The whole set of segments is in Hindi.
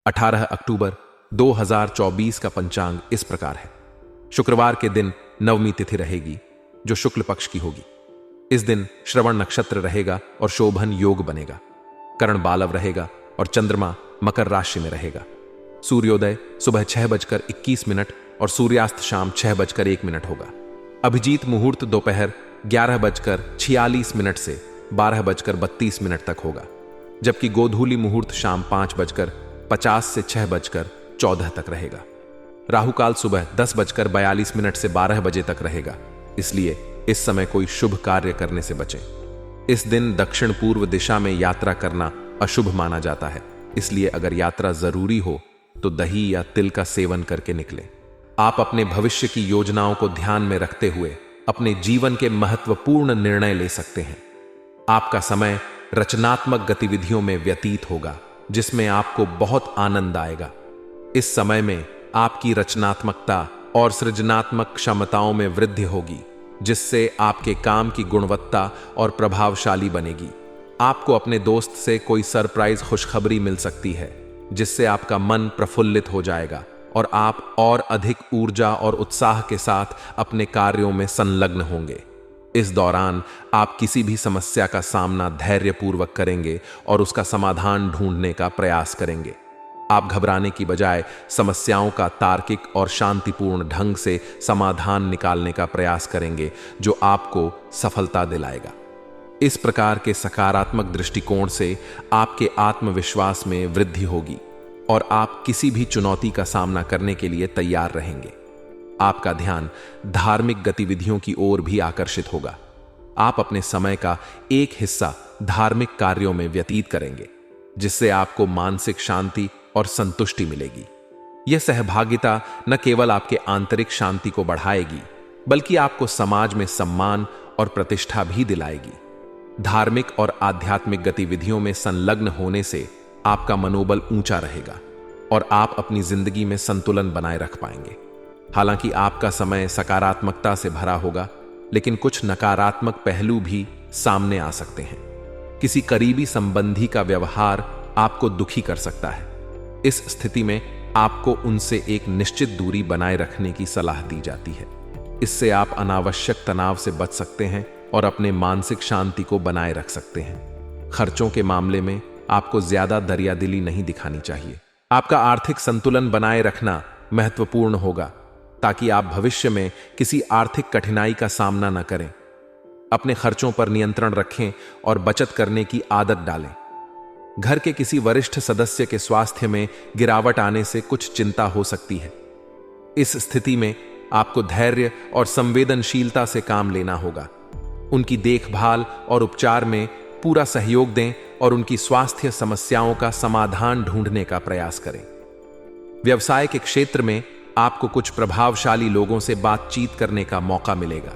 18 अक्टूबर 2024 का पंचांग इस प्रकार है। शुक्रवार के दिन नवमी तिथि रहेगी जो शुक्ल पक्ष की होगी। इस दिन श्रवण नक्षत्र रहेगा और शोभन योग बनेगा। करण बालव रहेगा और चंद्रमा मकर राशि में रहेगा। सूर्योदय सुबह 6:21 और सूर्यास्त शाम 6:01 होगा। अभिजीत मुहूर्त दोपहर 11:46 से 12:32 तक होगा, जबकि गोधूली मुहूर्त शाम 5:50 से 6:14 तक रहेगा। राहुकाल सुबह 10:42 से 12 बजे तक रहेगा, इसलिए इस समय कोई शुभ कार्य करने से बचें। इस दिन दक्षिण पूर्व दिशा में यात्रा करना अशुभ माना जाता है, इसलिए अगर यात्रा जरूरी हो तो दही या तिल का सेवन करके निकलें। आप अपने भविष्य की योजनाओं को ध्यान में रखते हुए अपने जीवन के महत्वपूर्ण निर्णय ले सकते हैं। आपका समय रचनात्मक गतिविधियों में व्यतीत होगा, जिसमें आपको बहुत आनंद आएगा। इस समय में आपकी रचनात्मकता और सृजनात्मक क्षमताओं में वृद्धि होगी, जिससे आपके काम की गुणवत्ता और प्रभावशाली बनेगी। आपको अपने दोस्त से कोई सरप्राइज खुशखबरी मिल सकती है, जिससे आपका मन प्रफुल्लित हो जाएगा और आप और अधिक ऊर्जा और उत्साह के साथ अपने कार्यों में संलग्न होंगे। इस दौरान आप किसी भी समस्या का सामना धैर्यपूर्वक करेंगे और उसका समाधान ढूंढने का प्रयास करेंगे। आप घबराने की बजाय समस्याओं का तार्किक और शांतिपूर्ण ढंग से समाधान निकालने का प्रयास करेंगे, जो आपको सफलता दिलाएगा। इस प्रकार के सकारात्मक दृष्टिकोण से आपके आत्मविश्वास में वृद्धि होगी और आप किसी भी चुनौती का सामना करने के लिए तैयार रहेंगे। आपका ध्यान धार्मिक गतिविधियों की ओर भी आकर्षित होगा। आप अपने समय का एक हिस्सा धार्मिक कार्यों में व्यतीत करेंगे, जिससे आपको मानसिक शांति और संतुष्टि मिलेगी। यह सहभागिता न केवल आपके आंतरिक शांति को बढ़ाएगी, बल्कि आपको समाज में सम्मान और प्रतिष्ठा भी दिलाएगी। धार्मिक और आध्यात्मिक गतिविधियों में संलग्न होने से आपका मनोबल ऊंचा रहेगा और आप अपनी जिंदगी में संतुलन बनाए रख पाएंगे। हालांकि आपका समय सकारात्मकता से भरा होगा, लेकिन कुछ नकारात्मक पहलू भी सामने आ सकते हैं। किसी करीबी संबंधी का व्यवहार आपको दुखी कर सकता है। इस स्थिति में आपको उनसे एक निश्चित दूरी बनाए रखने की सलाह दी जाती है। इससे आप अनावश्यक तनाव से बच सकते हैं और अपने मानसिक शांति को बनाए रख सकते हैं। खर्चों के मामले में आपको ज्यादा दरियादिली नहीं दिखानी चाहिए। आपका आर्थिक संतुलन बनाए रखना महत्वपूर्ण होगा, ताकि आप भविष्य में किसी आर्थिक कठिनाई का सामना न करें। अपने खर्चों पर नियंत्रण रखें और बचत करने की आदत डालें। घर के किसी वरिष्ठ सदस्य के स्वास्थ्य में गिरावट आने से कुछ चिंता हो सकती है। इस स्थिति में आपको धैर्य और संवेदनशीलता से काम लेना होगा। उनकी देखभाल और उपचार में पूरा सहयोग दें और उनकी स्वास्थ्य समस्याओं का समाधान ढूंढने का प्रयास करें। व्यवसाय के क्षेत्र में आपको कुछ प्रभावशाली लोगों से बातचीत करने का मौका मिलेगा।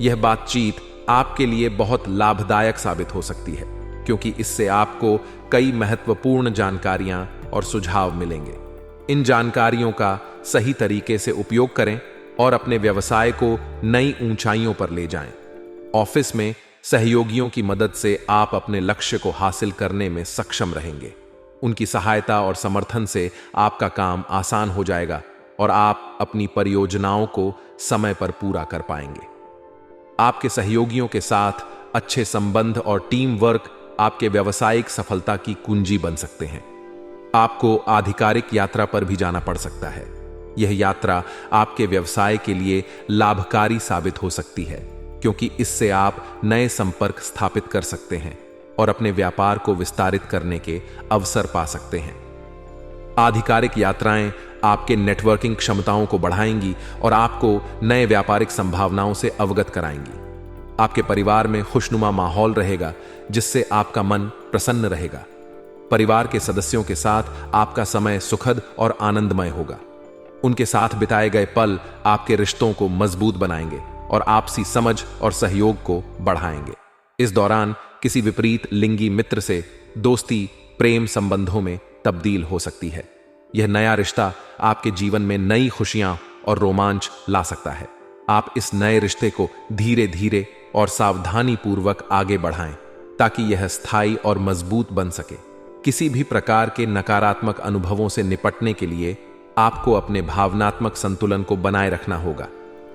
यह बातचीत आपके लिए बहुत लाभदायक साबित हो सकती है, क्योंकि इससे आपको कई महत्वपूर्ण जानकारियां और सुझाव मिलेंगे। इन जानकारियों का सही तरीके से उपयोग करें और अपने व्यवसाय को नई ऊंचाइयों पर ले जाएं। ऑफिस में सहयोगियों की मदद से आप अपने लक्ष्य को हासिल करने में सक्षम रहेंगे। उनकी सहायता और समर्थन से आपका काम आसान हो जाएगा और आप अपनी परियोजनाओं को समय पर पूरा कर पाएंगे। आपके सहयोगियों के साथ अच्छे संबंध और टीम वर्क आपके व्यावसायिक सफलता की कुंजी बन सकते हैं। आपको आधिकारिक यात्रा पर भी जाना पड़ सकता है। यह यात्रा आपके व्यवसाय के लिए लाभकारी साबित हो सकती है, क्योंकि इससे आप नए संपर्क स्थापित कर सकते हैं और अपने व्यापार को विस्तारित करने के अवसर पा सकते हैं। आधिकारिक यात्राएं आपके नेटवर्किंग क्षमताओं को बढ़ाएंगी और आपको नए व्यापारिक संभावनाओं से अवगत कराएंगी। आपके परिवार में खुशनुमा माहौल रहेगा, जिससे आपका मन प्रसन्न रहेगा। परिवार के सदस्यों के साथ आपका समय सुखद और आनंदमय होगा। उनके साथ बिताए गए पल आपके रिश्तों को मजबूत बनाएंगे और आपसी समझ और सहयोग को बढ़ाएंगे। इस दौरान किसी विपरीत लिंगी मित्र से दोस्ती प्रेम संबंधों में तब्दील हो सकती है। यह नया रिश्ता आपके जीवन में नई खुशियां और रोमांच ला सकता है। आप इस नए रिश्ते को धीरे धीरे और सावधानी पूर्वक आगे बढ़ाएं, ताकि यह स्थायी और मजबूत बन सके। किसी भी प्रकार के नकारात्मक अनुभवों से निपटने के लिए आपको अपने भावनात्मक संतुलन को बनाए रखना होगा।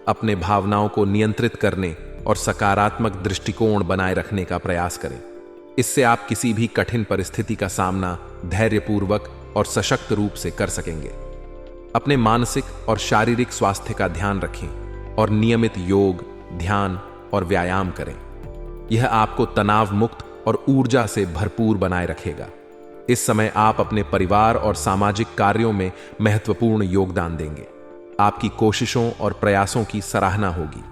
अपने भावनाओं को नियंत्रित करने और सकारात्मक दृष्टिकोण बनाए रखने का प्रयास करें। इससे आप किसी भी कठिन परिस्थिति का सामना धैर्यपूर्वक और सशक्त रूप से कर सकेंगे। अपने मानसिक और शारीरिक स्वास्थ्य का ध्यान रखें और नियमित योग, ध्यान और व्यायाम करें। यह आपको तनाव मुक्त और ऊर्जा से भरपूर बनाए रखेगा। इस समय आप अपने परिवार और सामाजिक कार्यों में महत्वपूर्ण योगदान देंगे। आपकी कोशिशों और प्रयासों की सराहना होगी।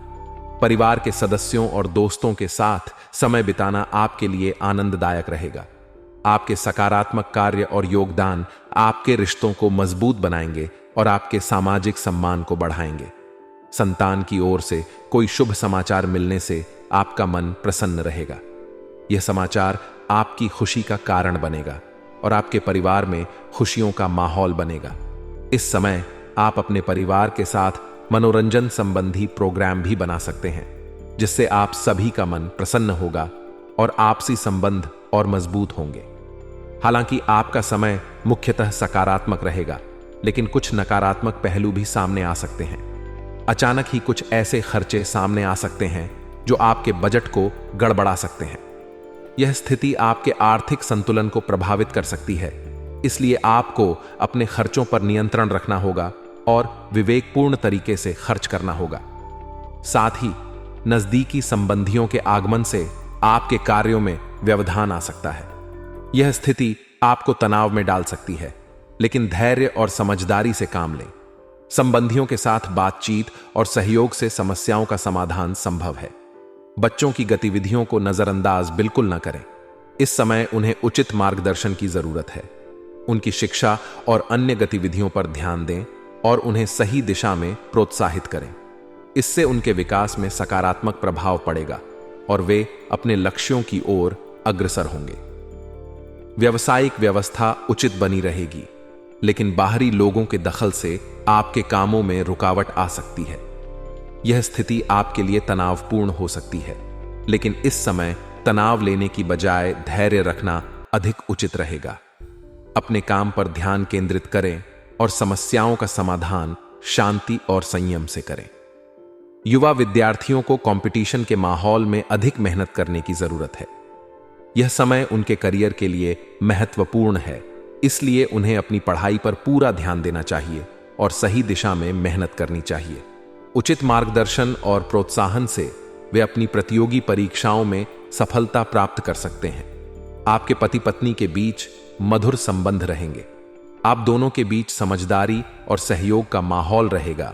परिवार के सदस्यों और दोस्तों के साथ समय बिताना आपके लिए आनंददायक रहेगा। आपके सकारात्मक कार्य और योगदान आपके रिश्तों को मजबूत बनाएंगे और आपके सामाजिक सम्मान को बढ़ाएंगे। संतान की ओर से कोई शुभ समाचार मिलने से आपका मन प्रसन्न रहेगा। यह समाचार आपकी खुशी का कारण बनेगा और आपके परिवार में खुशियों का माहौल बनेगा। इस समय आप अपने परिवार के साथ मनोरंजन संबंधी प्रोग्राम भी बना सकते हैं, जिससे आप सभी का मन प्रसन्न होगा और आपसी संबंध और मजबूत होंगे। हालांकि आपका समय मुख्यतः सकारात्मक रहेगा, लेकिन कुछ नकारात्मक पहलू भी सामने आ सकते हैं। अचानक ही कुछ ऐसे खर्चे सामने आ सकते हैं जो आपके बजट को गड़बड़ा सकते हैं। यह स्थिति आपके आर्थिक संतुलन को प्रभावित कर सकती है, इसलिए आपको अपने खर्चों पर नियंत्रण रखना होगा और विवेकपूर्ण तरीके से खर्च करना होगा। साथ ही नजदीकी संबंधियों के आगमन से आपके कार्यों में व्यवधान आ सकता है। यह स्थिति आपको तनाव में डाल सकती है, लेकिन धैर्य और समझदारी से काम लें। संबंधियों के साथ बातचीत और सहयोग से समस्याओं का समाधान संभव है। बच्चों की गतिविधियों को नजरअंदाज बिल्कुल न करें। इस समय उन्हें उचित मार्गदर्शन की जरूरत है। उनकी शिक्षा और अन्य गतिविधियों पर ध्यान दें और उन्हें सही दिशा में प्रोत्साहित करें। इससे उनके विकास में सकारात्मक प्रभाव पड़ेगा और वे अपने लक्ष्यों की ओर अग्रसर होंगे। व्यावसायिक व्यवस्था उचित बनी रहेगी, लेकिन बाहरी लोगों के दखल से आपके कामों में रुकावट आ सकती है। यह स्थिति आपके लिए तनावपूर्ण हो सकती है, लेकिन इस समय तनाव लेने की बजाय धैर्य रखना अधिक उचित रहेगा। अपने काम पर ध्यान केंद्रित करें और समस्याओं का समाधान शांति और संयम से करें। युवा विद्यार्थियों को कंपटीशन के माहौल में अधिक मेहनत करने की जरूरत है। यह समय उनके करियर के लिए महत्वपूर्ण है, इसलिए उन्हें अपनी पढ़ाई पर पूरा ध्यान देना चाहिए और सही दिशा में मेहनत करनी चाहिए। उचित मार्गदर्शन और प्रोत्साहन से वे अपनी प्रतियोगी परीक्षाओं में सफलता प्राप्त कर सकते हैं। आपके पति पत्नी के बीच मधुर संबंध रहेंगे। आप दोनों के बीच समझदारी और सहयोग का माहौल रहेगा,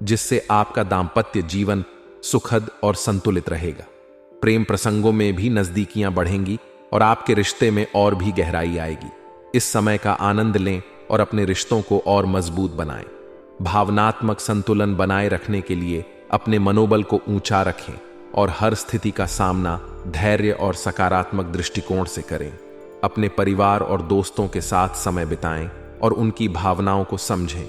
जिससे आपका दांपत्य जीवन सुखद और संतुलित रहेगा। प्रेम प्रसंगों में भी नजदीकियां बढ़ेंगी और आपके रिश्ते में और भी गहराई आएगी। इस समय का आनंद लें और अपने रिश्तों को और मजबूत बनाएं। भावनात्मक संतुलन बनाए रखने के लिए अपने मनोबल को ऊंचा रखें और हर स्थिति का सामना धैर्य और सकारात्मक दृष्टिकोण से करें। अपने परिवार और दोस्तों के साथ समय बिताएं और उनकी भावनाओं को समझें।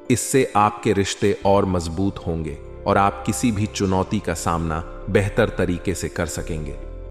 इससे आपके रिश्ते और मजबूत होंगे और आप किसी भी चुनौती का सामना बेहतर तरीके से कर सकेंगे।